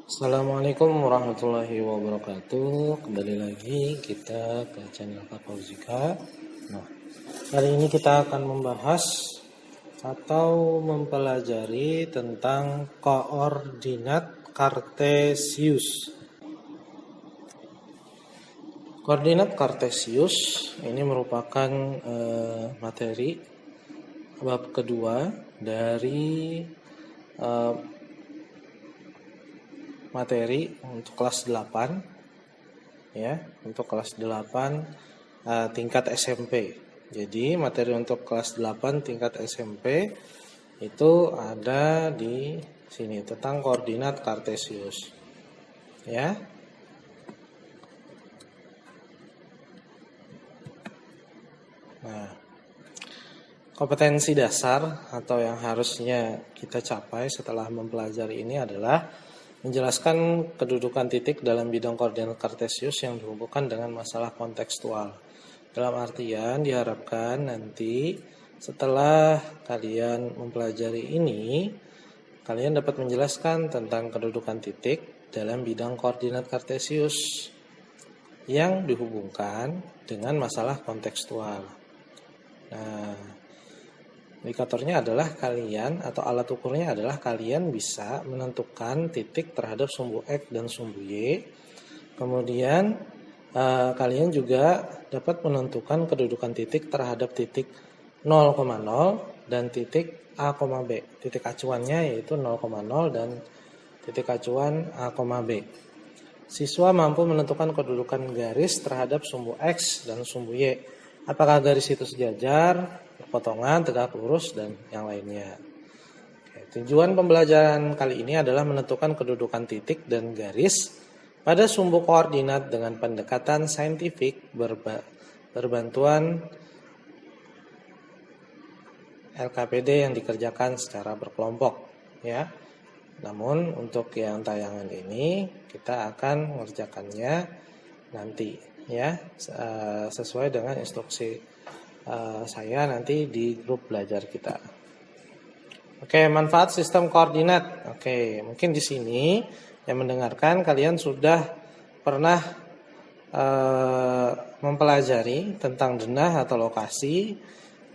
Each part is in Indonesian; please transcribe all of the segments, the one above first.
Assalamualaikum warahmatullahi wabarakatuh. Kembali lagi kita ke channel Kak Fauzika. Nah, hari ini kita akan membahas atau mempelajari tentang koordinat kartesius. Koordinat kartesius ini merupakan materi bab kedua dari materi untuk kelas 8 ya, untuk kelas 8 tingkat SMP. Jadi materi untuk kelas 8 tingkat SMP itu ada di sini tentang koordinat kartesius. Ya. Nah, kompetensi dasar atau yang harusnya kita capai setelah mempelajari ini adalah menjelaskan kedudukan titik dalam bidang koordinat kartesius yang dihubungkan dengan masalah kontekstual. Dalam artian diharapkan nanti setelah kalian mempelajari ini, kalian dapat menjelaskan tentang kedudukan titik dalam bidang koordinat kartesius yang dihubungkan dengan masalah kontekstual. Nah, indikatornya adalah kalian atau alat ukurnya adalah kalian bisa menentukan titik terhadap sumbu X dan sumbu Y. Kemudian kalian juga dapat menentukan kedudukan titik terhadap titik 0,0 dan titik A, B. Titik acuannya yaitu 0,0 dan titik acuan A, B. Siswa mampu menentukan kedudukan garis terhadap sumbu X dan sumbu Y. Apakah garis itu sejajar, potongan, tegak lurus, dan yang lainnya. Tujuan pembelajaran kali ini adalah menentukan kedudukan titik dan garis pada sumbu koordinat dengan pendekatan saintifik berbantuan LKPD yang dikerjakan secara berkelompok. Ya. Namun untuk yang tayangan ini kita akan mengerjakannya nanti, ya, sesuai dengan instruksi saya nanti di grup belajar kita. Oke, manfaat sistem koordinat. Oke, mungkin di sini yang mendengarkan kalian sudah pernah mempelajari tentang denah atau lokasi,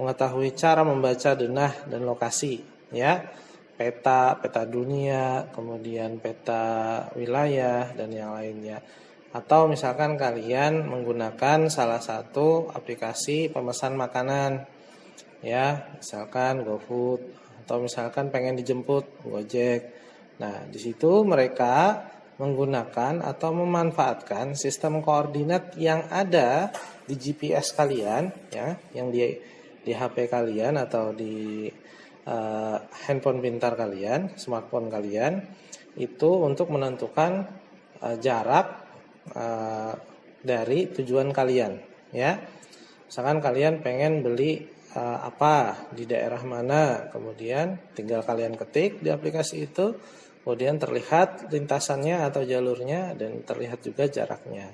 mengetahui cara membaca denah dan lokasi, ya. Peta dunia, kemudian peta wilayah dan yang lainnya. Atau misalkan kalian menggunakan salah satu aplikasi pemesan makanan, ya, misalkan GoFood, atau misalkan pengen dijemput Gojek. Nah, di situ mereka menggunakan atau memanfaatkan sistem koordinat yang ada di GPS kalian, ya, yang di HP kalian atau di handphone pintar kalian, smartphone kalian, itu untuk menentukan jarak dari tujuan kalian, ya. Misalkan kalian pengen beli apa di daerah mana, kemudian tinggal kalian ketik di aplikasi itu, kemudian terlihat lintasannya atau jalurnya dan terlihat juga jaraknya.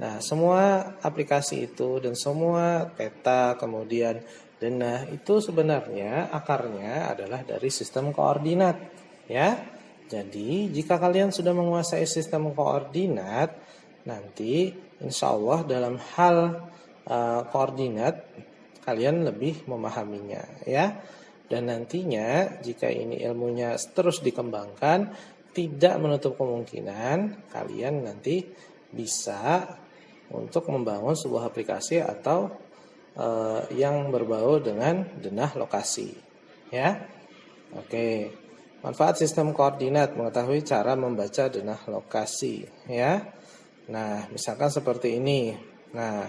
Nah, semua aplikasi itu dan semua peta kemudian denah itu sebenarnya akarnya adalah dari sistem koordinat, ya. Jadi jika kalian sudah menguasai sistem koordinat, nanti insya Allah dalam hal koordinat kalian lebih memahaminya, ya. Dan nantinya jika ini ilmunya terus dikembangkan, tidak menutup kemungkinan kalian nanti bisa untuk membangun sebuah aplikasi atau yang berbau dengan denah lokasi, ya. Oke. Manfaat sistem koordinat, mengetahui cara membaca denah lokasi, ya. Nah, misalkan seperti ini. Nah,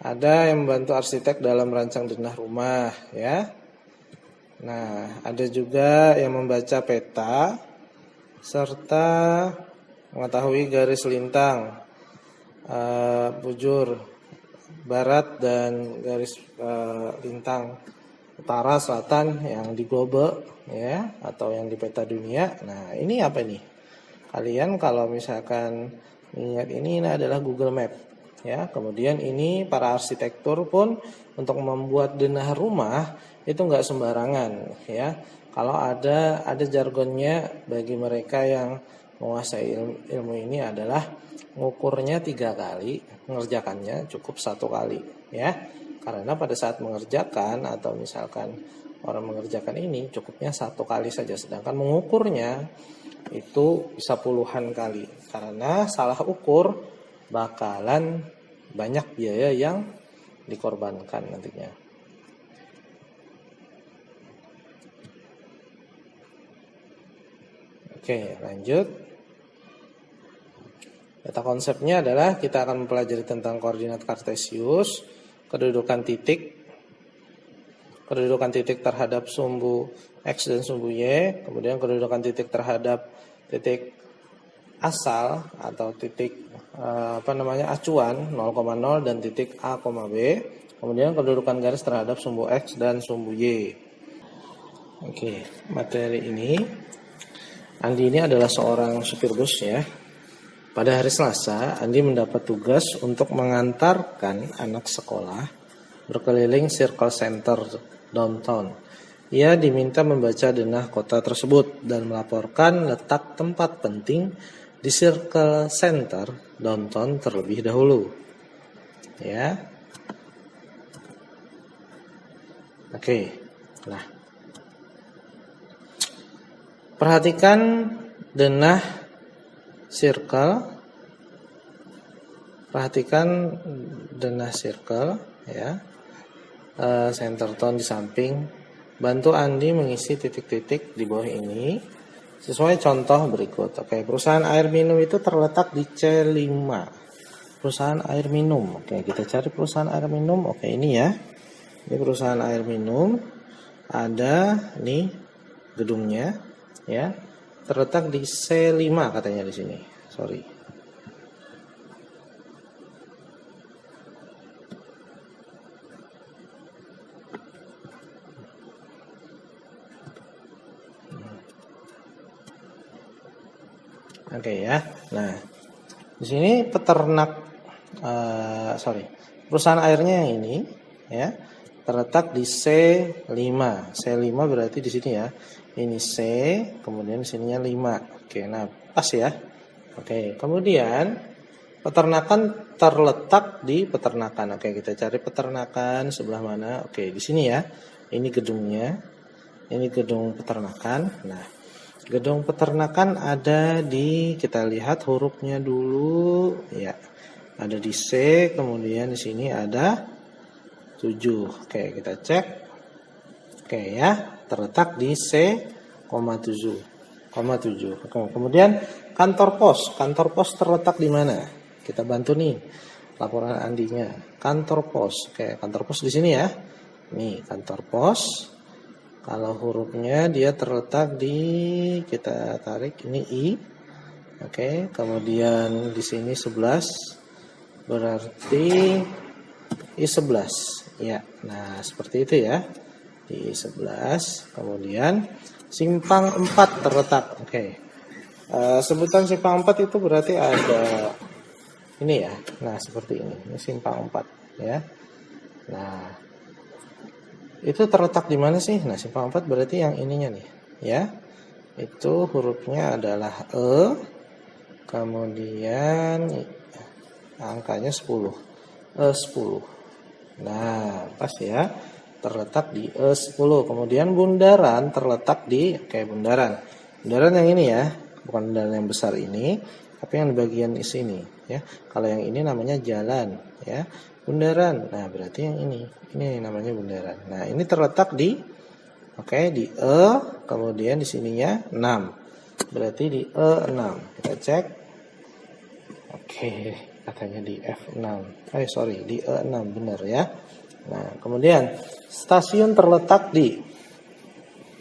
ada yang membantu arsitek dalam merancang denah rumah, ya. Nah, ada juga yang membaca peta serta mengetahui garis lintang, bujur barat dan garis lintang utara selatan yang di globe, ya, atau yang di peta dunia. Nah, ini apa nih? Kalian kalau misalkan ingat ini adalah Google Map, ya. Kemudian ini para arsitektur pun untuk membuat denah rumah itu enggak sembarangan, ya. Kalau ada jargonnya bagi mereka yang menguasai ilmu ini adalah ngukurnya 3 kali, mengerjakannya cukup 1 kali, ya. Karena pada saat mengerjakan atau misalkan orang mengerjakan ini cukupnya 1 kali saja, sedangkan mengukurnya itu bisa puluhan kali. Karena salah ukur bakalan banyak biaya yang dikorbankan nantinya. Oke, lanjut. Data konsepnya adalah kita akan mempelajari tentang koordinat kartesius, kedudukan titik terhadap sumbu X dan sumbu Y, kemudian kedudukan titik terhadap titik asal atau titik acuan 0,0 dan titik A, B, kemudian kedudukan garis terhadap sumbu X dan sumbu Y. Oke, materi ini Andi ini adalah seorang supir bus, ya. Pada hari Selasa, Andi mendapat tugas untuk mengantarkan anak sekolah berkeliling Circle Center downtown. Ia diminta membaca denah kota tersebut dan melaporkan letak tempat penting di Circle Center downtown terlebih dahulu. Ya. Oke. Nah, perhatikan denah circle. Perhatikan denah circle, ya. Center tone di samping. Bantu Andi mengisi titik-titik di bawah ini sesuai contoh berikut. Oke, perusahaan air minum itu terletak di C5. Perusahaan air minum. Oke, kita cari perusahaan air minum. Oke, ini ya. Ini perusahaan air minum. Ada nih gedungnya, ya. Terletak di C5 katanya di sini. Sorry. Oke, ya. Nah, di sini perusahaan airnya yang ini, ya, terletak di C5. C5 berarti di sini ya. Ini C, kemudian sininya 5. Oke, nah pas ya. Oke, kemudian peternakan terletak di peternakan. Oke, kita cari peternakan sebelah mana? Oke, di sini ya. Ini gedungnya. Ini gedung peternakan. Nah, gedung peternakan ada di, kita lihat hurufnya dulu, ya. Ada di C, kemudian di sini ada 7. Oke, kita cek. Oke ya, terletak di C,7. Oke, kemudian kantor pos. Kantor pos terletak di mana? Kita bantu nih laporan Andinya. Kantor pos. Oke, kantor pos di sini ya. Nih, kantor pos. Kalau hurufnya dia terletak di, kita tarik ini I. Oke, kemudian di sini 11. Berarti I11. Ya. Nah, seperti itu ya. Di 11, kemudian simpang 4 terletak. Oke. Sebutan simpang 4 itu berarti ada ini ya. Nah, seperti ini. Ini simpang 4 ya. Nah, itu terletak di mana sih? Nah, simpang 4 berarti yang ininya nih, ya. Itu hurufnya adalah E. Kemudian angkanya 10. E10. Nah, pas ya. Terletak di E10. Kemudian bundaran terletak di, bundaran. Bundaran yang ini ya, bukan bundaran yang besar ini, tapi yang di bagian di sini ya. Kalau yang ini namanya jalan ya. Bundaran. Nah, berarti yang ini namanya bundaran. Nah, ini terletak di di E, kemudian di sininya 6. Berarti di E6. Kita cek. Oke, katanya di F6. Di E6 benar ya. Nah, kemudian stasiun terletak di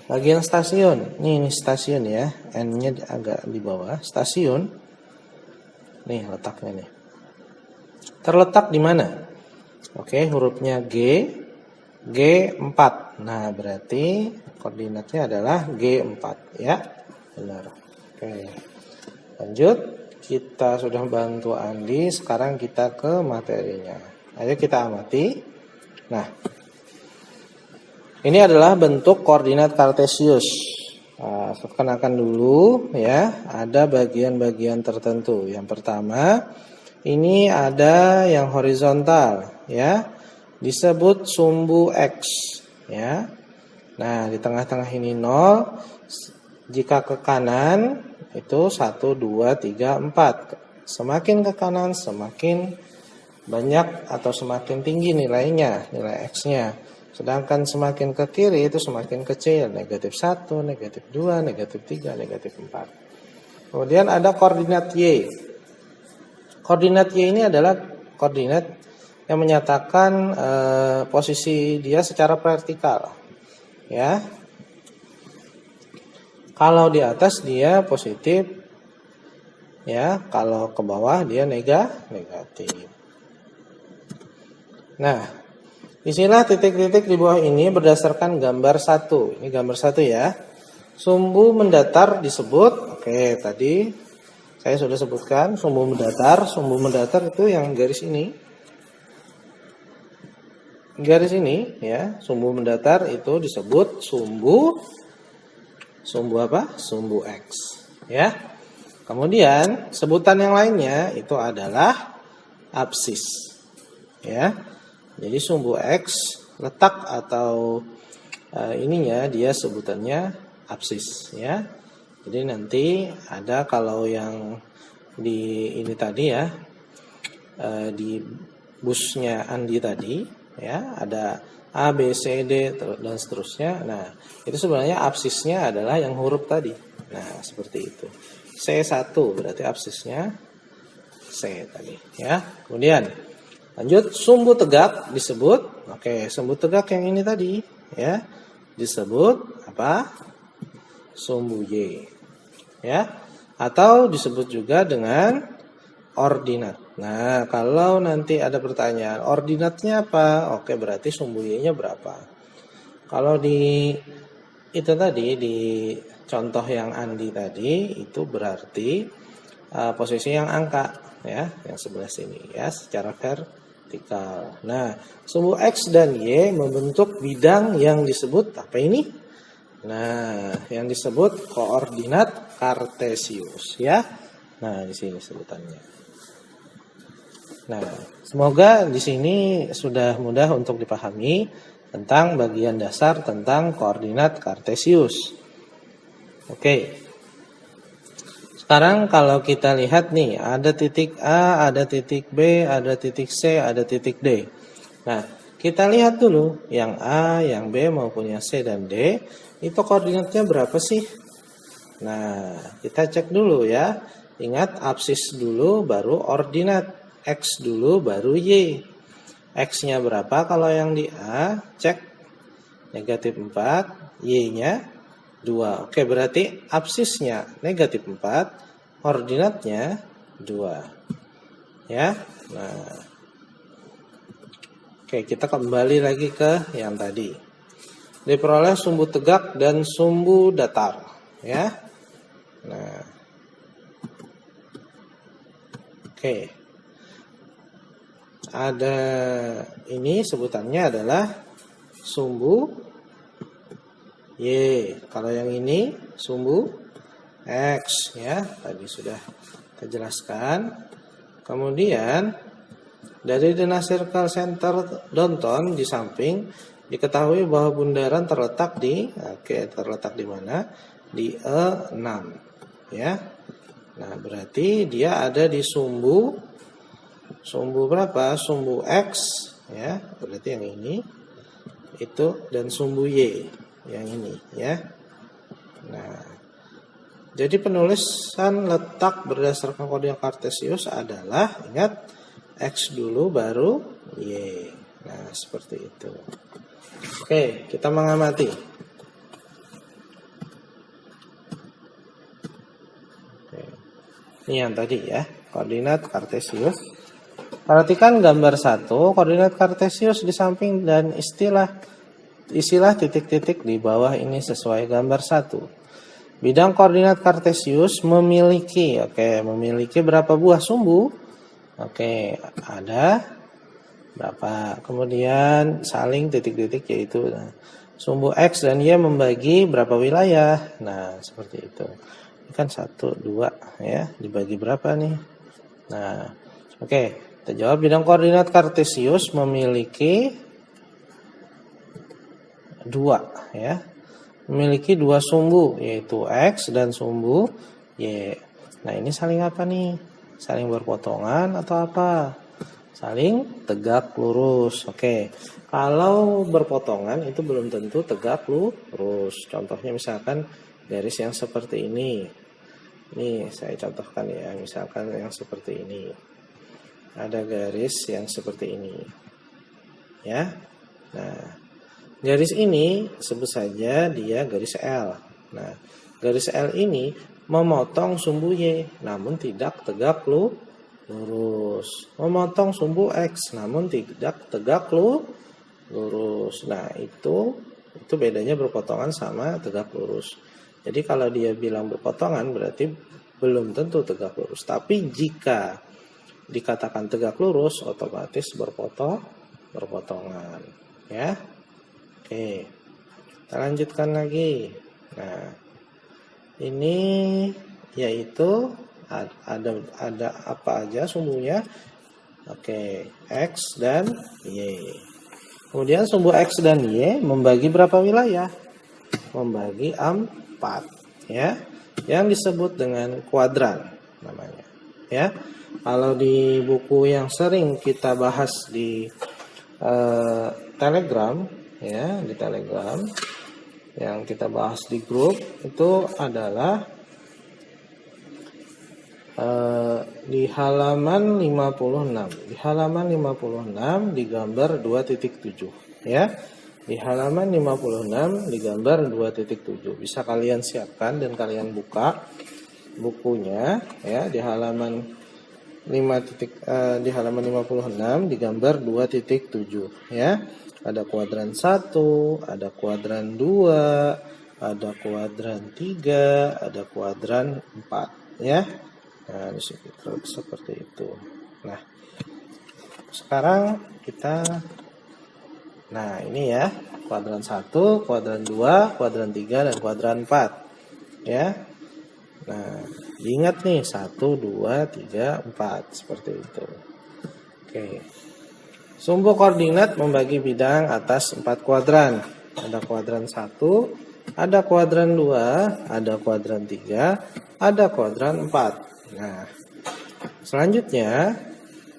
bagian stasiun. Ini stasiun ya. N-nya agak di bawah. Stasiun. Nih letaknya nih. Terletak di mana? Oke, hurufnya G. G4. Nah, berarti koordinatnya adalah G4 ya. Benar. Oke. Lanjut. Kita sudah bantu Andi. Sekarang kita ke materinya. Ayo kita amati. Nah, ini adalah bentuk koordinat kartesius. Kenakan dulu ya, ada bagian-bagian tertentu. Yang pertama, ini ada yang horizontal ya, disebut sumbu X ya. Nah, di tengah-tengah ini 0. Jika ke kanan itu 1, 2, 3, 4. Semakin ke kanan semakin banyak atau semakin tinggi nilainya, nilai X-nya. Sedangkan semakin ke kiri itu semakin kecil, negatif 1, negatif 2, negatif 3, negatif 4. Kemudian ada koordinat Y. Koordinat Y ini adalah koordinat yang menyatakan posisi dia secara vertikal. Ya. Kalau di atas dia positif, ya. Kalau ke bawah dia negatif. Nah, isilah titik-titik di bawah ini berdasarkan gambar 1. Ini gambar 1 ya. Sumbu mendatar disebut, oke, tadi saya sudah sebutkan sumbu mendatar. Sumbu mendatar itu yang garis ini. Garis ini ya, sumbu mendatar itu disebut sumbu apa? Sumbu X, ya. Kemudian sebutan yang lainnya itu adalah absis. Ya. Jadi sumbu X letak atau ininya dia sebutannya absis ya. Jadi nanti ada kalau yang di ini tadi ya, di busnya Andi tadi ya, ada A, B, C, D dan seterusnya. Nah, itu sebenarnya absisnya adalah yang huruf tadi. Nah, seperti itu. C1 berarti absisnya C tadi ya. Kemudian lanjut, sumbu tegak disebut, oke, sumbu tegak yang ini tadi ya, disebut apa? Sumbu Y. Ya. Atau disebut juga dengan ordinat. Nah, kalau nanti ada pertanyaan, ordinatnya apa? Oke, berarti sumbu Y-nya berapa? Kalau di itu tadi, di contoh yang Andi tadi, itu berarti posisi yang angka ya, yang sebelah sini ya, secara vertikal. Nah, sumbu X dan Y membentuk bidang yang disebut apa ini? Nah, yang disebut koordinat kartesius ya. Nah, di sini sebutannya. Nah, semoga di sini sudah mudah untuk dipahami tentang bagian dasar tentang koordinat kartesius. Oke. Sekarang kalau kita lihat nih, ada titik A, ada titik B, ada titik C, ada titik D. Nah, kita lihat dulu yang A, yang B maupun yang C dan D, itu koordinatnya berapa sih? Nah, kita cek dulu ya. Ingat, absis dulu baru ordinat. X dulu baru Y. X-nya berapa kalau yang di A? Cek. Negatif 4, Y-nya 2. Oke, berarti absisnya negatif 4, ordinatnya 2. Ya. Nah. Oke, kita kembali lagi ke yang tadi. Diperoleh sumbu tegak dan sumbu datar, ya. Nah. Oke. Ada ini sebutannya adalah sumbu Y. Kalau yang ini sumbu X ya, tadi sudah kita jelaskan. Kemudian dari The Circle Center Downtown di samping diketahui bahwa bundaran terletak di terletak di mana? Di E6 ya. Nah, berarti dia ada di sumbu berapa? Sumbu X ya, berarti yang ini itu, dan sumbu Y yang ini ya. Nah, jadi penulisan letak berdasarkan koordinat kartesius adalah, ingat, X dulu baru Y. Nah, seperti itu. Oke, kita mengamati. Oke. Ini yang tadi ya, koordinat kartesius. Perhatikan gambar 1, koordinat kartesius di samping dan isilah titik-titik di bawah ini sesuai gambar 1. Bidang koordinat kartesius memiliki berapa buah sumbu? Oke, ada berapa? Kemudian saling titik-titik yaitu sumbu X dan Y membagi berapa wilayah? Nah, seperti itu. Ini kan 1, 2 ya, dibagi berapa nih? Nah, oke, kita jawab bidang koordinat kartesius memiliki 2 ya. Memiliki 2 sumbu yaitu X dan sumbu Y. Nah, ini saling apa nih? Saling berpotongan atau apa? Saling tegak lurus. Oke. Kalau berpotongan itu belum tentu tegak lurus. Contohnya misalkan garis yang seperti ini. Ini saya contohkan ya, misalkan yang seperti ini. Ada garis yang seperti ini. Ya. Nah, garis ini sebut saja dia garis L. Nah, garis L ini memotong sumbu Y namun tidak tegak lurus. Memotong sumbu X namun tidak tegak lurus. Nah, itu bedanya berpotongan sama tegak lurus. Jadi kalau dia bilang berpotongan berarti belum tentu tegak lurus. Tapi jika dikatakan tegak lurus otomatis berpotongan, ya. Oke. Kita lanjutkan lagi. Nah, ini yaitu ada apa aja sumbunya? Oke, X dan Y. Kemudian sumbu X dan Y membagi berapa wilayah? Membagi 4 ya. Yang disebut dengan kuadran namanya. Ya. Kalau di buku yang sering kita bahas di Telegram ya, di Telegram yang kita bahas di grup itu adalah di halaman 56. Di halaman 56 digambar 2.7 ya. Di halaman 56 digambar 2.7. Bisa kalian siapkan dan kalian buka bukunya ya di halaman 5 di halaman 56 digambar 2.7 ya. Ada kuadran 1, ada kuadran 2, ada kuadran 3, ada kuadran 4 ya. Nah, di sini seperti itu. Nah, sekarang kita ini ya, kuadran 1, kuadran 2, kuadran 3 dan kuadran 4 ya. Nah, diingat nih 1, 2, 3, 4 seperti itu. Oke. Sumbu koordinat membagi bidang atas 4 kuadran. Ada kuadran 1, ada kuadran 2, ada kuadran 3, ada kuadran 4. Nah, selanjutnya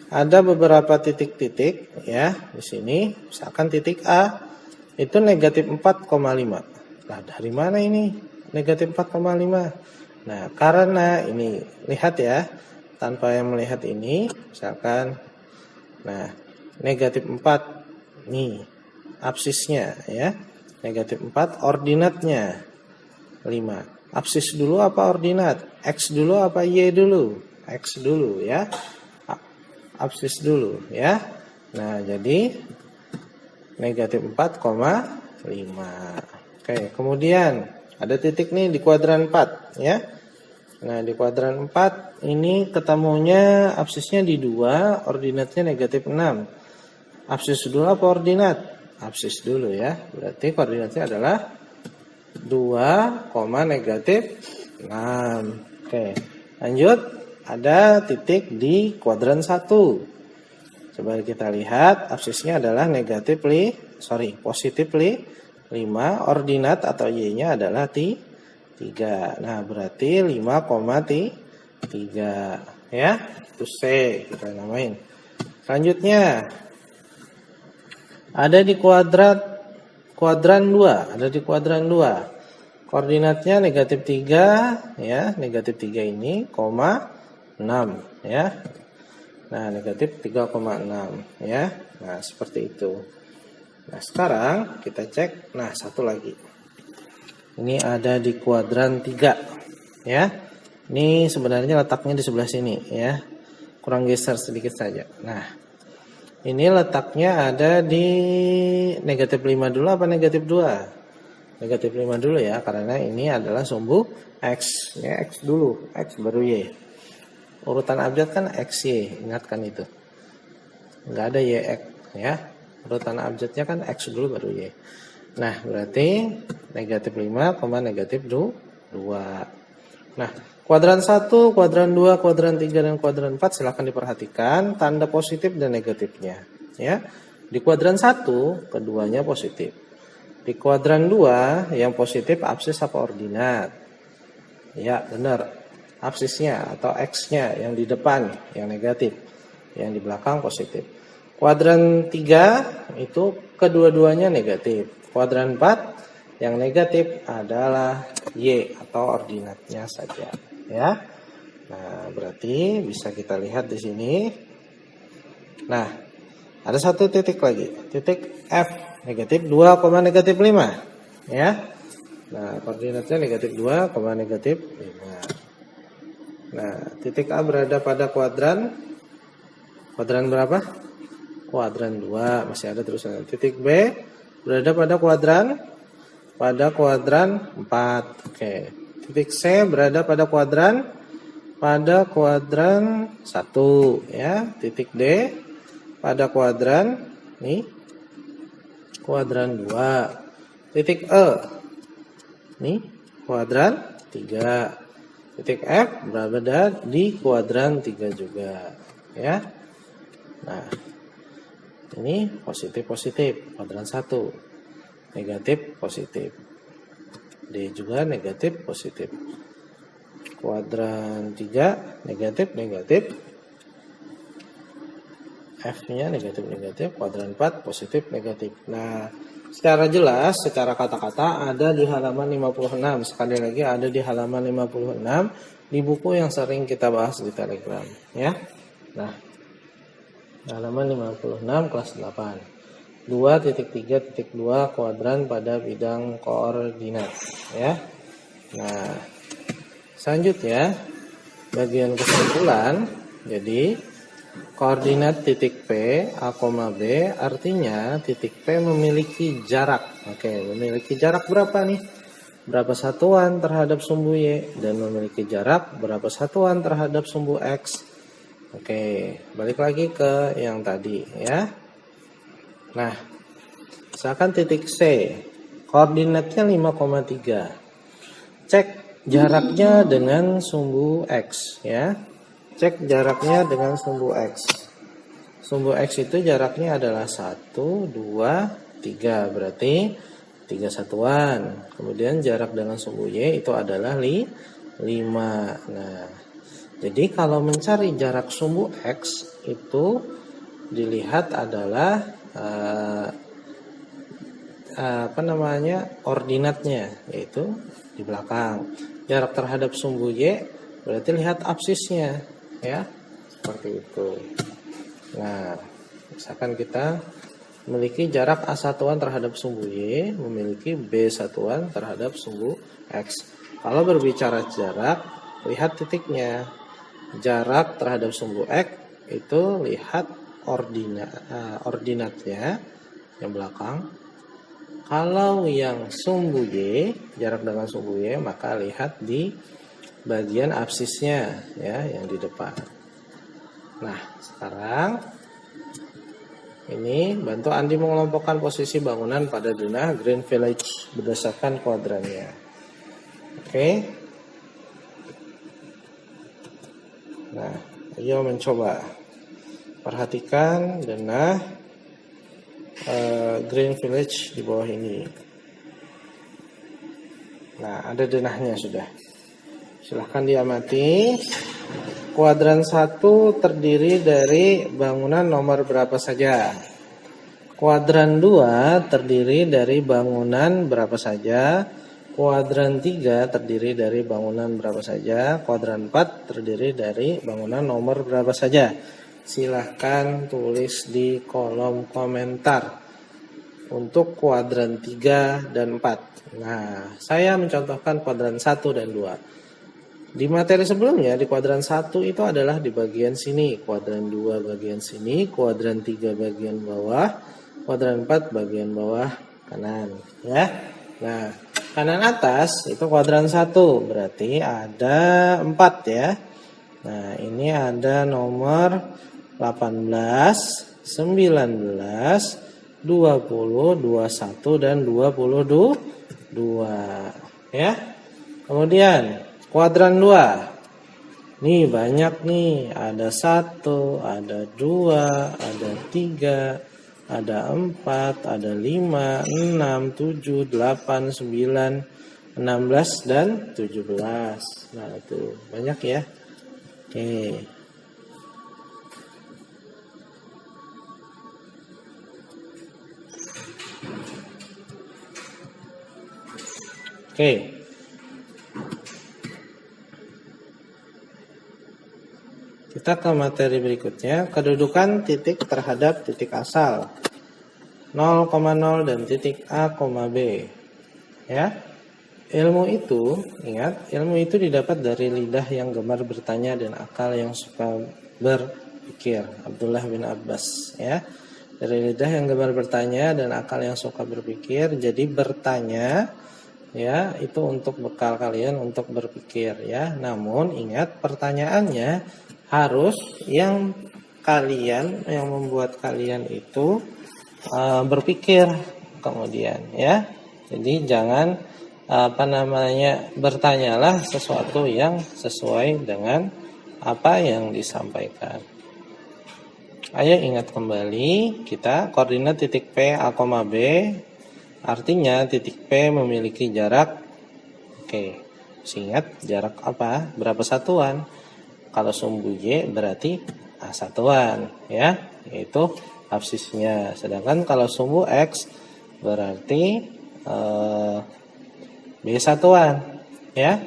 ada beberapa titik-titik ya di sini. Misalkan titik A itu negatif 4,5. Nah, dari mana ini negatif 4,5? Nah, karena ini lihat ya, tanpa yang melihat ini, misalkan, nah negatif 4 nih absisnya ya, negatif 4 ordinatnya 5. Absis dulu apa ordinat? X dulu apa Y dulu? X dulu ya. Absis dulu ya. Nah, jadi negatif 4,5. Oke, kemudian ada titik nih di kuadran 4 ya. Nah, di kuadran 4 ini ketemunya absisnya di 2, ordinatnya negatif 6. Absis dulu apa ordinat? Absis dulu ya. Berarti koordinatnya adalah 2, negatif 6. Oke, lanjut. Ada titik di kuadran 1. Coba kita lihat, absisnya adalah positif 5, ordinat atau Y-nya adalah 3. Nah, berarti 5,3 ya. Itu C kita namain. Selanjutnya ada di kuadran 2, ada di kuadran 2. Koordinatnya negatif 3 ya, negatif 3 ini, 6 ya. Nah, negatif 3,6 ya. Nah, seperti itu. Nah, sekarang kita cek. Nah, satu lagi. Ini ada di kuadran 3 ya. Ini sebenarnya letaknya di sebelah sini ya. Kurang geser sedikit saja. Nah, ini letaknya ada di negatif 5 dulu apa negatif 2? Negatif 5 dulu ya, karena ini adalah sumbu X ya, X dulu, X baru Y. Urutan abjad kan XY, ingatkan itu. Enggak ada YX ya. Urutan abjadnya kan X dulu baru Y. Nah, berarti negatif 5, negatif 2. Nah, kuadran 1, kuadran 2, kuadran 3, dan kuadran 4 silahkan diperhatikan tanda positif dan negatifnya. Ya. Di kuadran 1, keduanya positif. Di kuadran 2, yang positif absis apa ordinat? Ya, benar. Absisnya atau X-nya yang di depan, yang negatif. Yang di belakang positif. Kuadran 3, itu kedua-duanya negatif. Kuadran 4, yang negatif adalah Y atau ordinatnya saja, ya. Nah, berarti bisa kita lihat di sini. Nah, ada satu titik lagi, titik F, negatif 2, negatif 5, ya. Nah, koordinatnya negatif 2, negatif 5. Nah, titik A berada pada kuadran berapa? Kuadran 2, masih ada terusan. Titik B berada pada kuadran 4. Oke. Titik C berada pada kuadran 1, ya. Titik D pada kuadran kuadran 2. Titik E kuadran 3. Titik F berada di kuadran 3 juga, ya. Nah, ini positif kuadran 1, negatif positif. D juga negatif positif. Kuadran 3 negatif. F-nya negatif, kuadran 4 positif negatif. Nah, secara jelas, secara kata-kata ada di halaman 56. Sekali lagi ada di halaman 56 di buku yang sering kita bahas di Telegram, ya. Nah, halaman 56 kelas 8. 2.3.2 kuadran pada bidang koordinat, ya. Nah, selanjutnya bagian kesimpulan. Jadi koordinat titik P A, B artinya titik P memiliki jarak. Oke, memiliki jarak berapa nih? Berapa satuan terhadap sumbu Y, dan memiliki jarak berapa satuan terhadap sumbu X. Oke, balik lagi ke yang tadi, ya. Nah, misalkan titik C, koordinatnya 5,3. Cek jaraknya dengan sumbu X, ya. Cek jaraknya dengan sumbu X. Sumbu X itu jaraknya adalah 1, 2, 3. Berarti 3 satuan. Kemudian jarak dengan sumbu Y itu adalah 5. Nah, jadi kalau mencari jarak sumbu X itu dilihat adalah ordinatnya, yaitu di belakang. Jarak terhadap sumbu Y berarti lihat absisnya, ya, seperti itu. Nah, misalkan kita memiliki jarak A satuan terhadap sumbu Y, memiliki B satuan terhadap sumbu X. Kalau berbicara jarak, lihat titiknya. Jarak terhadap sumbu X itu lihat ordinatnya yang belakang. Kalau yang sumbu Y, jarak dengan sumbu Y, maka lihat di bagian absisnya, ya, yang di depan. Nah, sekarang ini bantu Andi mengelompokkan posisi bangunan pada denah Green Village berdasarkan kuadrannya. Oke. Nah, ayo mencoba. Perhatikan denah Green Village di bawah ini. Nah, ada denahnya sudah. Silahkan diamati. Kuadran 1 terdiri dari bangunan nomor berapa saja? Kuadran 2 terdiri dari bangunan berapa saja? Kuadran 3 terdiri dari bangunan berapa saja? Kuadran 4 terdiri dari bangunan nomor berapa saja? Silahkan tulis di kolom komentar untuk kuadran 3 dan 4. Nah, saya mencontohkan kuadran 1 dan 2. Di materi sebelumnya, di kuadran 1 itu adalah di bagian sini, kuadran 2 bagian sini, kuadran 3 bagian bawah, kuadran 4 bagian bawah kanan, ya. Nah, kanan atas itu kuadran 1, berarti ada 4, ya. Nah, ini ada nomor 18, 19, 20, 21 dan 22 ya. Kemudian kuadran 2. Nih banyak nih, ada 1, ada 2, ada 3, ada 4, ada 5, 6, 7, 8, 9, 16 dan 17. Nah, itu banyak ya. Oke. Oke. Kita ke materi berikutnya, kedudukan titik terhadap titik asal 0,0 dan titik A, B. Ya. Ilmu itu, ingat, ilmu itu didapat dari lidah yang gemar bertanya dan akal yang suka berpikir. Abdullah bin Abbas, ya. Dari lidah yang gemar bertanya dan akal yang suka berpikir. Jadi bertanya, ya, itu untuk bekal kalian untuk berpikir, ya. Namun ingat, pertanyaannya harus yang membuat kalian itu berpikir kemudian, ya. Jadi jangan bertanyalah sesuatu yang sesuai dengan apa yang disampaikan. Ayo ingat kembali, kita koordinat titik P, A, B, artinya titik P memiliki jarak. Oke, ingat jarak apa? Berapa satuan? Kalau sumbu Y berarti A satuan, ya, yaitu absisnya. Sedangkan kalau sumbu X berarti B satuan, ya,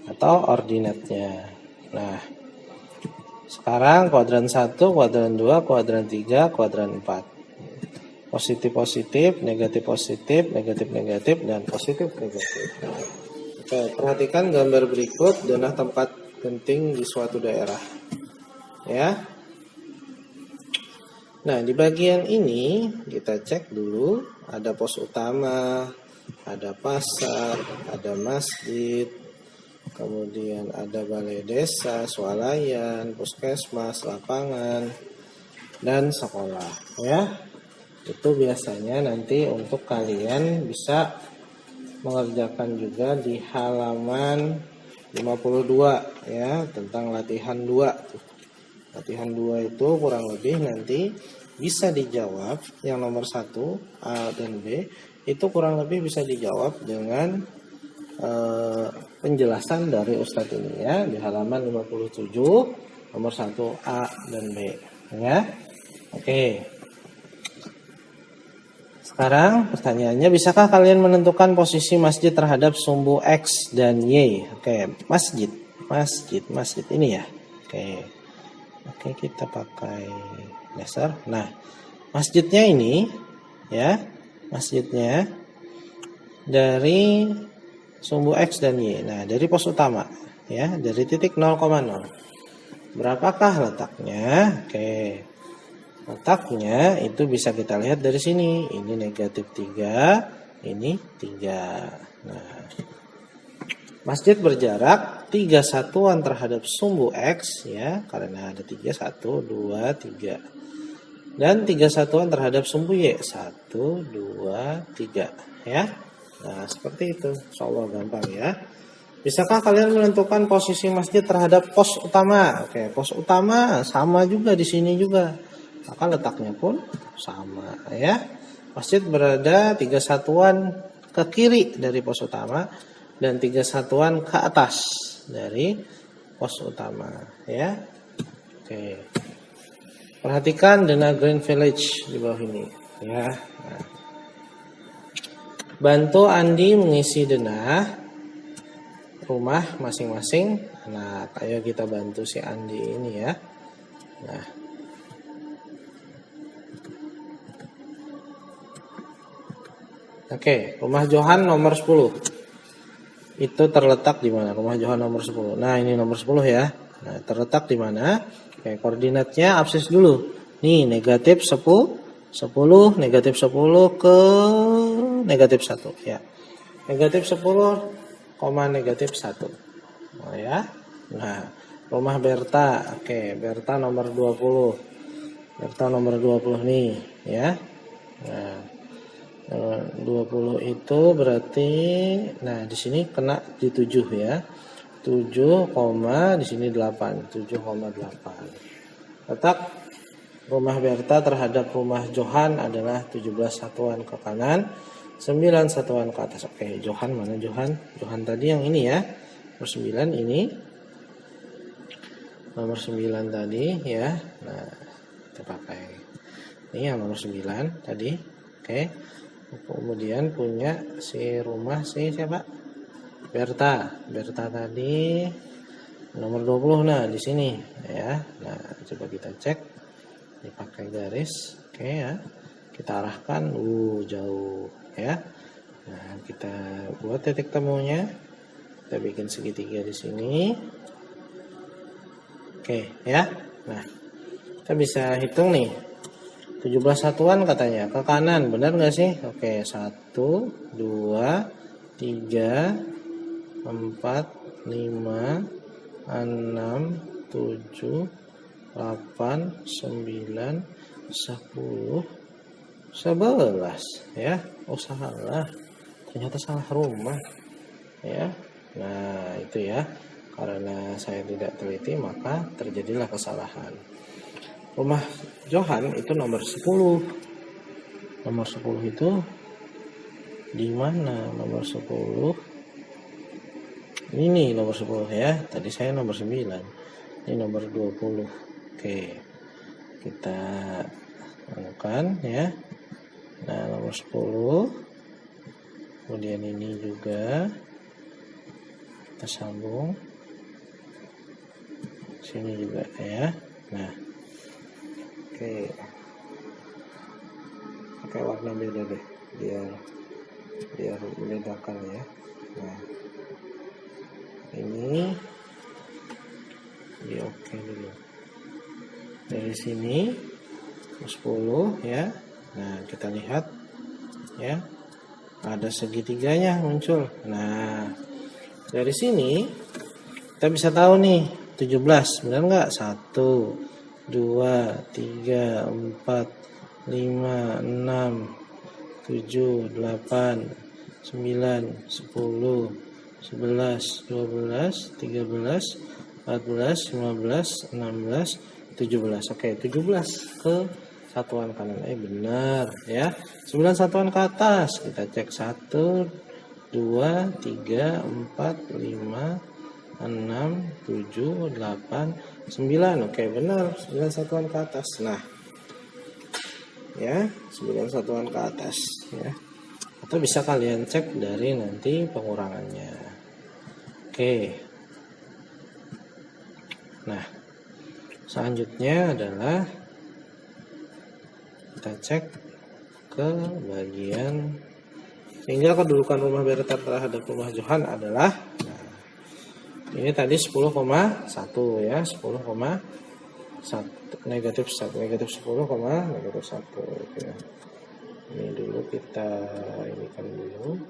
atau ordinatnya. Nah, sekarang kuadran 1, kuadran 2, kuadran 3, kuadran 4. Positif-positif, negatif-positif, negatif-negatif, dan positif-negatif. Oke, perhatikan gambar berikut, zona tempat penting di suatu daerah. Ya. Nah, di bagian ini kita cek dulu, ada pos utama, ada pasar, ada masjid, kemudian ada balai desa, swalayan, puskesmas, lapangan, dan sekolah, ya. Itu biasanya nanti untuk kalian bisa mengerjakan juga di halaman 52, ya, tentang latihan 2. Latihan 2 itu kurang lebih nanti bisa dijawab yang nomor 1 A dan B itu kurang lebih bisa dijawab dengan penjelasan dari Ustadz ini, ya, di halaman 57 nomor 1 A dan B, ya. Oke. Sekarang pertanyaannya, bisakah kalian menentukan posisi masjid terhadap sumbu X dan Y? Oke, masjid ini ya. Oke, kita pakai laser. Nah, masjidnya ini, ya, masjidnya dari sumbu X dan Y. Nah, dari pos utama, ya, dari titik 0,0. Berapakah letaknya? Oke. Letaknya itu bisa kita lihat dari sini. Ini negatif 3, ini 3. Nah, masjid berjarak 3 satuan terhadap sumbu X, ya, karena ada 3, 1, 2, 3. Dan 3 satuan terhadap sumbu Y, 1, 2, 3, ya. Nah, seperti itu. Insyaallah gampang, ya. Bisakah kalian menentukan posisi masjid terhadap pos utama? Oke, pos utama sama juga di sini juga. Maka letaknya pun sama, ya. Masjid berada 3 satuan ke kiri dari pos utama dan 3 satuan ke atas dari pos utama, ya. Oke. Perhatikan Dena Green Village di bawah ini, ya. Nah. Bantu Andi mengisi denah rumah masing-masing. Nah, ayo kita bantu si Andi ini, ya. Nah, oke, rumah Johan nomor 10. Itu terletak di mana? Rumah Johan nomor 10. Nah, ini nomor 10, ya. Nah, terletak di mana? Oke, koordinatnya absis dulu. Nih, negatif 10, negatif 10 ke negatif 1, ya. Negatif 10, negatif 1. Oh, ya. Nah, rumah Berta. Oke, Berta nomor 20. Berta nomor 20 nih, ya. Nah, 20 itu berarti, nah di sini kena di 7 ya. 7, di sini 8, 7,8. Letak rumah Berta terhadap rumah Johan adalah 17 satuan ke kanan, 9 satuan ke atas. Oke, Johan mana Johan? Johan tadi yang ini ya. Nomor 9 ini. Nomor 9 tadi ya. Nah, kita pakai. Ini yang nomor 9 tadi. Oke. Kemudian punya si rumah si siapa? Berta. Berta tadi nomor 20. Nah, di sini ya. Nah, coba kita cek. Dipakai garis. Oke ya. Kita arahkan jauh ya. Nah, kita buat titik temunya. Kita bikin segitiga di sini. Oke ya. Nah, kita bisa hitung nih. 17 satuan katanya ke kanan, benar nggak sih? Oke, 1, 2, 3, 4, 5, 6, 7, 8, 9, 10, 11 ya. Oh, salah. Ternyata salah rumah ya. Nah, itu ya. Karena saya tidak teliti maka terjadilah kesalahan. Rumah Johan itu nomor 10. Nomor 10 itu di mana? Nomor 10. Ini nomor 10 ya. Tadi saya nomor 9. Ini nomor 20. Oke. Kita lakukan ya. Nah, nomor 10. Kemudian ini juga kita sambung. Sini juga ya. Nah. Oke, pakai warna beda deh biar membedakan ya. Nah, ini di oke dulu dari sini 10 ya. Nah, kita lihat ya, ada segitiganya muncul. Nah, dari sini kita bisa tahu nih 17 benar nggak? 1, 2, 3, 4, 5, 6, 7, 8, 9, 10, 11, 12, 13, 14, 15, 16, 17. Oke, 17 ke satuan kanan. Benar ya. 9 satuan ke atas. Kita cek 1, 2, 3, 4, 5, 6, 7, 8, 9. Oke, benar. 9 satuan ke atas. Nah, ya, 9 satuan ke atas ya. Atau bisa kalian cek dari nanti pengurangannya. Oke. Nah, selanjutnya adalah kita cek ke bagian sehingga kedudukan rumah Berta terhadap rumah Johan adalah, nah, ini tadi 10,1 ya, 10,1 negatif 1 negatif 10, negatif 1. Oke. Ini dulu kita inikan dulu,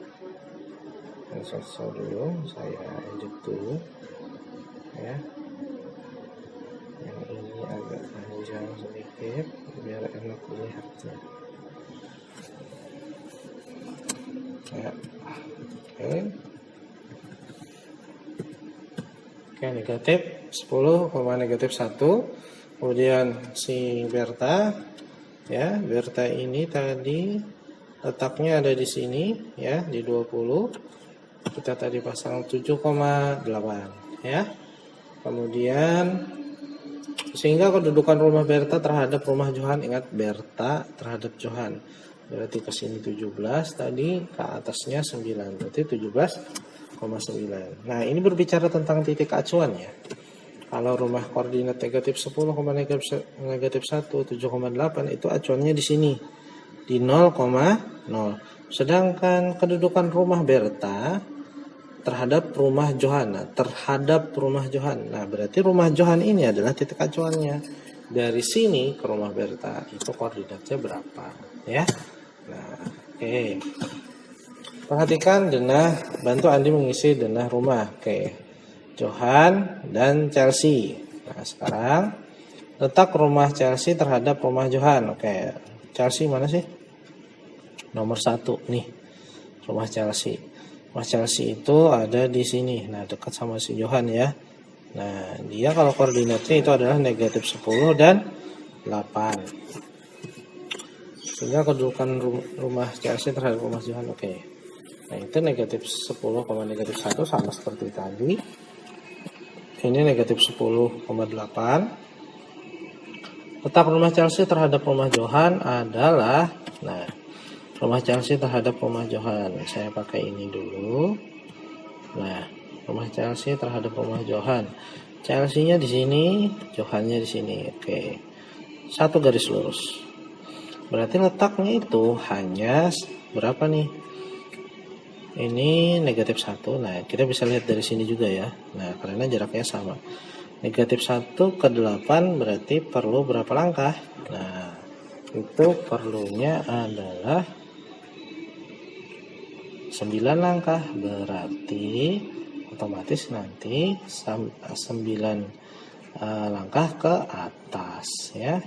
sensor dulu, saya edit dulu ya. Yang ini agak panjang sedikit biar enak dilihatnya ya. Oke. Oke, negatif 10, negatif 1. Kemudian si Berta ya, Berta ini tadi letaknya ada di sini ya, di 20. Kita tadi pasang 7,8 ya. Kemudian sehingga kedudukan rumah Berta terhadap rumah Johan, ingat Berta terhadap Johan. Berarti ke sini 17 tadi, ke atasnya 9. Berarti 17,9. Nah, ini berbicara tentang titik acuan ya. Kalau rumah koordinat negatif 10, negatif 1, 7,8 itu acuannya di sini. Di 0,0. Sedangkan kedudukan rumah Berta terhadap rumah Johan. Nah, berarti rumah Johan ini adalah titik acuannya. Dari sini ke rumah Berta itu koordinatnya berapa ya. Nah, oke. Perhatikan denah, bantu Andi mengisi denah rumah. Oke. Johan dan Chelsea. Nah, sekarang letak rumah Chelsea terhadap rumah Johan. Oke. Chelsea mana sih? nomor 1 nih, rumah Chelsea. Rumah Chelsea itu ada di sini. Nah, dekat sama si Johan ya. Nah, dia kalau koordinatnya itu adalah negatif 10 dan 8. Sehingga kedudukan rumah Chelsea terhadap rumah Johan oke. Nah, itu negatif 10, negatif 1 sama seperti tadi. Ini negatif 10,8. Letak rumah Chelsea terhadap rumah Johan adalah, nah, rumah Chelsea terhadap rumah Johan. Saya pakai ini dulu. Nah, rumah Chelsea terhadap rumah Johan. Chelsea-nya di sini, Johan-nya di sini. Oke. Satu garis lurus. Berarti letaknya itu hanya berapa nih? Ini negatif 1. Nah, kita bisa lihat dari sini juga ya. Nah, karena jaraknya sama. Negatif 1 ke 8 berarti perlu berapa langkah? Nah, itu perlunya adalah 9 langkah, berarti otomatis nanti 9 langkah ke atas ya.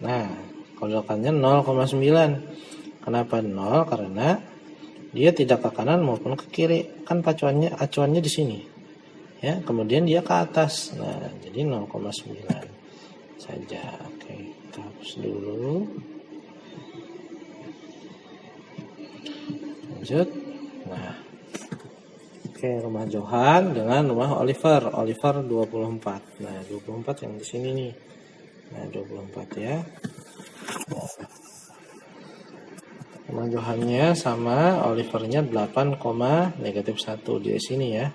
Nah, kedudukannya 0,9. Kenapa 0? Karena dia tidak ke kanan maupun ke kiri. Kan acuannya di sini. Ya, kemudian dia ke atas. Nah, jadi 0,9 saja. Oke, kita hapus dulu. Lanjut. Nah, oke, rumah Johan dengan rumah Oliver. Oliver 24. Nah, 24 yang di sini nih. Nah, 24 ya. Rumah Johannya sama Olivernya 8, negatif 1 di sini ya.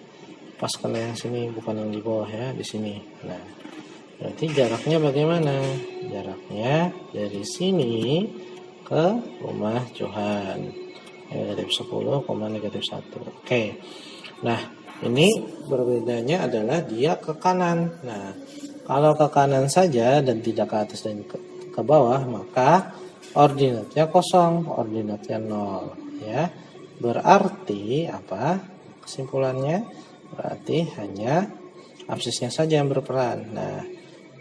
Pas kena yang sini, bukan yang di bawah ya, di sini. Nah, berarti jaraknya bagaimana? Jaraknya dari sini ke rumah Johan. Negatif 10, negatif 1. Oke. Nah, ini berbedanya adalah dia ke kanan. Nah, kalau ke kanan saja dan tidak ke atas dan ke bawah, maka ordinatnya kosong, ordinatnya 0 ya. Berarti apa? Kesimpulannya berarti hanya absisnya saja yang berperan. Nah,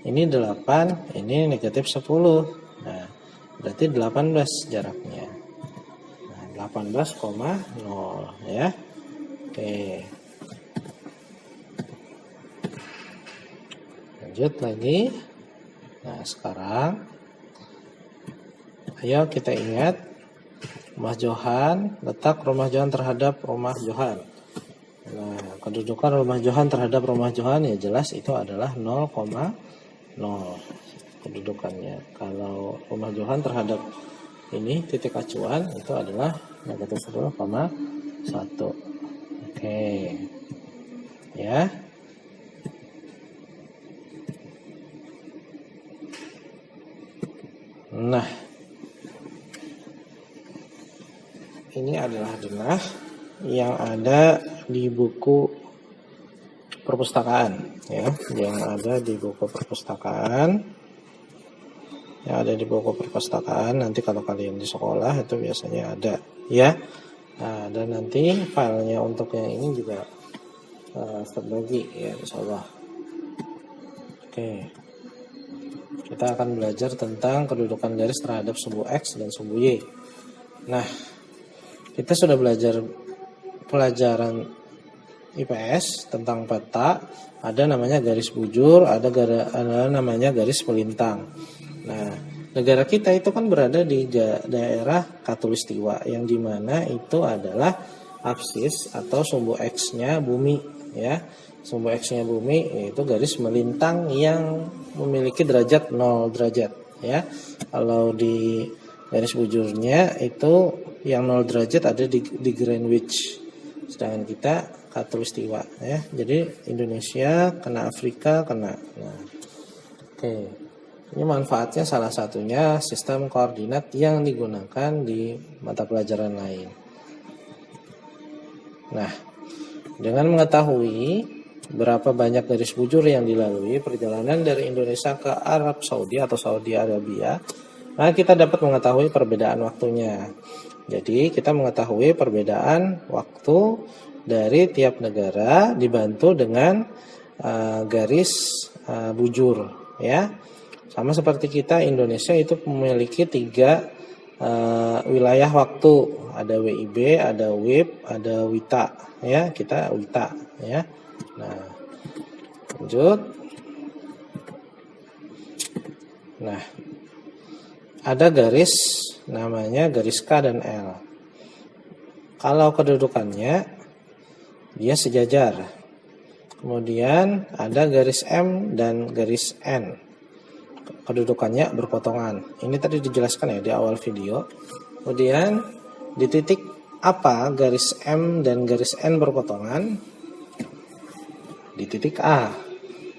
ini 8, ini negatif 10. Nah, berarti 18 jaraknya. 18,0 ya. Oke. Lanjut lagi. Nah, sekarang ayo kita ingat rumah Johan, letak rumah Johan terhadap rumah Johan. Nah, kedudukan rumah Johan terhadap rumah Johan ya jelas itu adalah 0,0 kedudukannya. Kalau rumah Johan terhadap ini titik acuan itu adalah negatif 10,1. Oke. Ya. Nah, ini adalah denah yang ada di buku perpustakaan ya, yang ada di buku perpustakaan. Yang ada di buku perpustakaan, nanti kalau kalian di sekolah itu biasanya ada ya. Nah, dan nanti filenya untuk yang ini juga terbagi ya, insyaallah. Oke, kita akan belajar tentang kedudukan garis terhadap sumbu X dan sumbu Y. Nah, kita sudah belajar pelajaran IPS tentang peta, ada namanya garis bujur, ada namanya garis melintang. Nah, negara kita itu kan berada di daerah Khatulistiwa, yang dimana itu adalah apsis atau sumbu X-nya bumi ya. Sumbu X-nya bumi yaitu garis melintang yang memiliki derajat 0 derajat ya. Kalau di garis bujurnya itu yang 0 derajat ada di Greenwich. Sedangkan kita Khatulistiwa ya. Jadi Indonesia kena Afrika kena. Nah, oke. Ini manfaatnya salah satunya sistem koordinat yang digunakan di mata pelajaran lain. Nah, dengan mengetahui berapa banyak garis bujur yang dilalui perjalanan dari Indonesia ke Arab Saudi atau Saudi Arabia, maka kita dapat mengetahui perbedaan waktunya. Jadi, kita mengetahui perbedaan waktu dari tiap negara dibantu dengan garis bujur ya. Sama seperti kita, Indonesia itu memiliki 3 wilayah waktu. Ada WIB, ada WIB, ada WITA. Ya, kita WITA. Ya. Nah, lanjut. Nah, ada garis namanya garis K dan L. Kalau kedudukannya dia sejajar. Kemudian ada garis M dan garis N. Kedudukannya berpotongan. Ini tadi dijelaskan ya di awal video. Kemudian di titik apa garis M dan garis N berpotongan? Di titik A.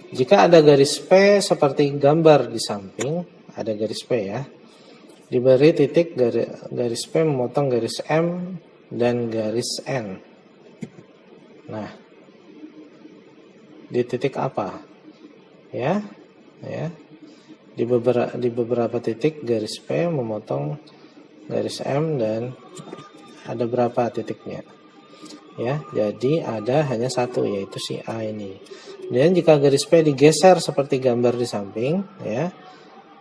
Jika ada garis P seperti gambar di samping, ada garis P ya. Diberi titik garis P memotong garis M dan garis N. Nah, di titik apa? Ya. Di beberapa titik garis P memotong garis M dan ada berapa titiknya? Ya, jadi ada hanya satu, yaitu si A ini. Dan jika garis P digeser seperti gambar di samping, ya,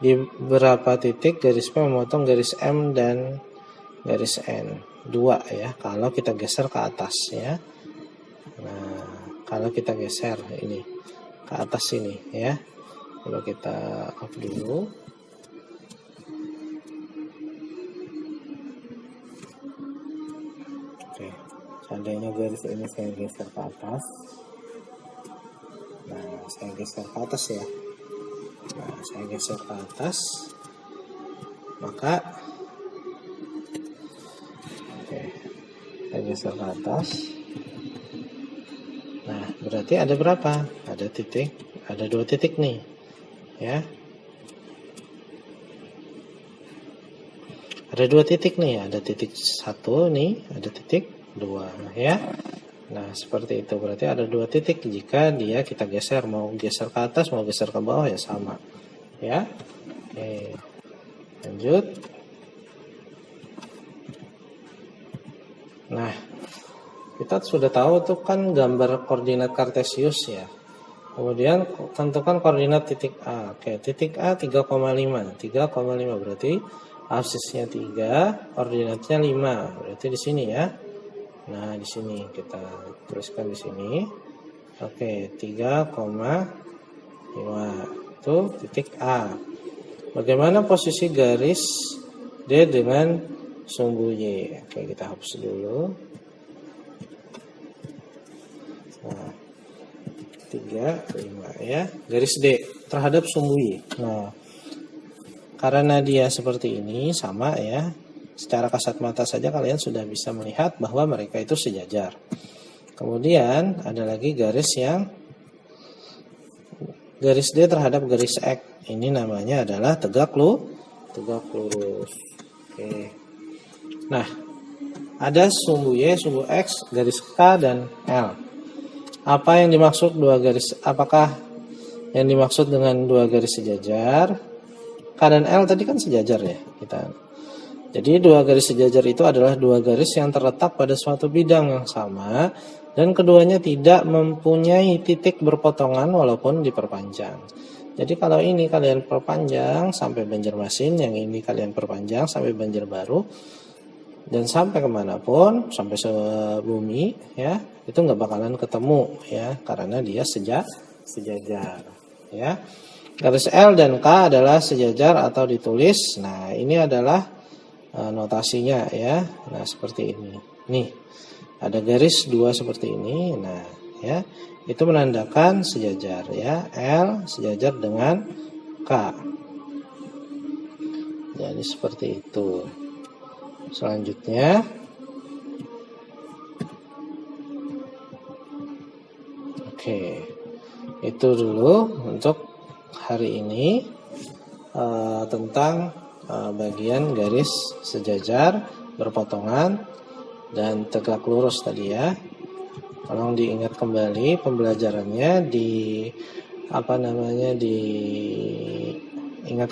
di beberapa titik garis P memotong garis M dan garis N. 2 ya, kalau kita geser ke atas ya. Nah, kalau kita geser ini ke atas ini ya. Kalau kita off dulu. Oke, seandainya garis ini saya geser ke atas. Nah, saya geser ke atas ya. Nah, saya geser ke atas. Maka saya geser ke atas. Nah, berarti ada berapa? Ada titik, ada 2 titik nih. Ya. Ada 2 titik nih, ada titik 1 nih, ada titik 2 ya. Nah, seperti itu. Berarti ada 2 titik jika dia kita geser, mau geser ke atas, mau geser ke bawah ya sama. Ya. Oke. Lanjut. Nah, kita sudah tahu tuh kan gambar koordinat kartesius ya. Kemudian tentukan koordinat titik A. Oke, titik A 3,5. 3,5 berarti absisnya 3, koordinatnya 5. Berarti di sini ya. Nah, di sini kita tuliskan di sini. Oke, 3,5 itu titik A. Bagaimana posisi garis D dengan sumbu Y? Oke, kita hapus dulu. Nah, 3, 5 ya. Garis D terhadap sumbu Y. Nah, karena dia seperti ini sama ya. Secara kasat mata saja kalian sudah bisa melihat bahwa mereka itu sejajar. Kemudian ada lagi garis yang garis D terhadap garis X. Ini namanya adalah tegak lurus. Oke. Nah, ada sumbu Y, sumbu X, garis K dan L. Apa yang dimaksud dua garis? Apakah yang dimaksud dengan 2 garis sejajar? K dan L tadi kan sejajar ya kita. Jadi 2 garis sejajar itu adalah 2 garis yang terletak pada suatu bidang yang sama dan keduanya tidak mempunyai titik berpotongan walaupun diperpanjang. Jadi kalau ini kalian perpanjang sampai Banjarmasin, yang ini kalian perpanjang sampai Banjarbaru, dan sampai kemanapun, sampai sebumi ya, itu nggak bakalan ketemu ya, karena dia sejajar ya. Garis L dan K adalah sejajar atau ditulis. Nah, ini adalah notasinya ya. Nah, seperti ini. Nih, ada garis 2 seperti ini. Nah, ya, itu menandakan sejajar ya. L sejajar dengan K. Jadi seperti itu. Selanjutnya oke, itu dulu untuk hari ini tentang bagian garis sejajar, berpotongan, dan tegak lurus tadi ya. Tolong diingat kembali pembelajarannya, diingat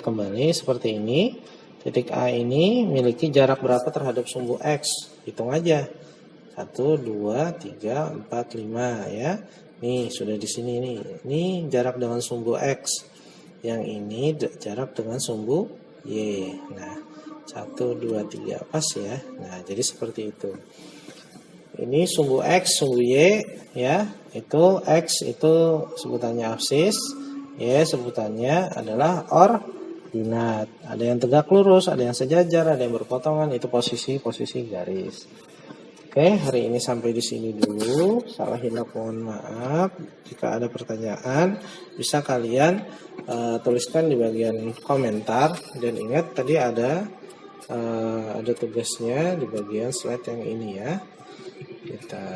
kembali seperti ini. Titik A ini memiliki jarak berapa terhadap sumbu X? Hitung aja. 1, 2, 3, 4, 5 ya. Nih, sudah di sini nih. Ini jarak dengan sumbu X. yang ini jarak dengan sumbu Y. Nah, 1, 2, 3 pas ya. Nah, jadi seperti itu. Ini sumbu X, sumbu Y ya. Itu X itu sebutannya absis, Y sebutannya adalah ordinat. Ada yang tegak lurus, ada yang sejajar, ada yang berpotongan, itu posisi garis. Oke, hari ini sampai di sini dulu. Salah hilap mohon maaf. Jika ada pertanyaan, bisa kalian tuliskan di bagian komentar. Dan ingat tadi ada tugasnya di bagian slide yang ini ya. Kita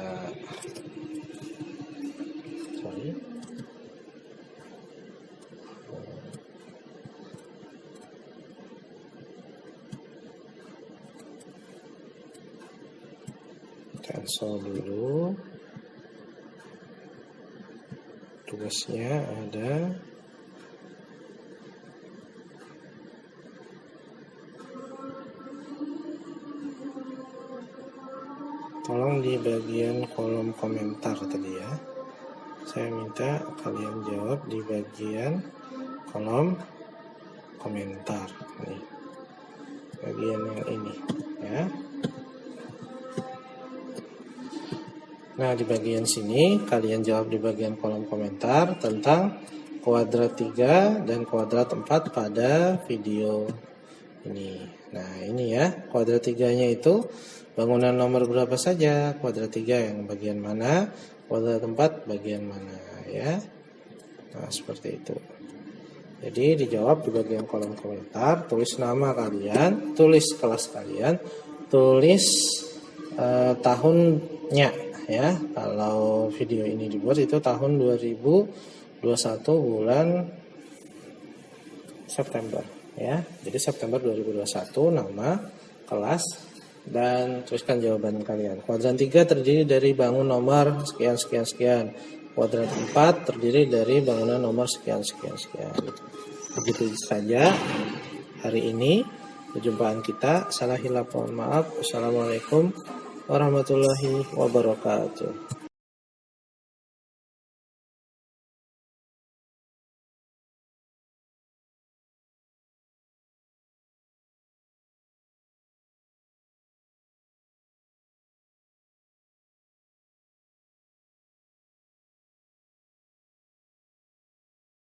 cancel dulu. Tugasnya ada tolong di bagian kolom komentar tadi ya. Saya minta kalian jawab di bagian kolom komentar nih. Bagian yang ini ya. Nah, di bagian sini kalian jawab di bagian kolom komentar tentang kuadrat 3 dan kuadrat 4 pada video ini. Nah, ini ya, kuadrat 3-nya itu bangunan nomor berapa saja? Kuadrat 3 yang bagian mana? Kuadrat 4 bagian mana ya? Nah, seperti itu. Jadi dijawab di bagian kolom komentar, tulis nama kalian, tulis kelas kalian, tulis tahunnya ya. Kalau video ini dibuat itu tahun 2021 bulan September ya. Jadi September 2021 nama, kelas, dan tuliskan jawaban kalian. Kuadran 3 terdiri dari bangun nomor sekian sekian sekian. Kuadran 4 terdiri dari bangunan nomor sekian sekian sekian. Begitu saja hari ini perjumpaan kita. Salah hilaf mohon maaf. Wassalamualaikum warahmatullahi wabarakatuh.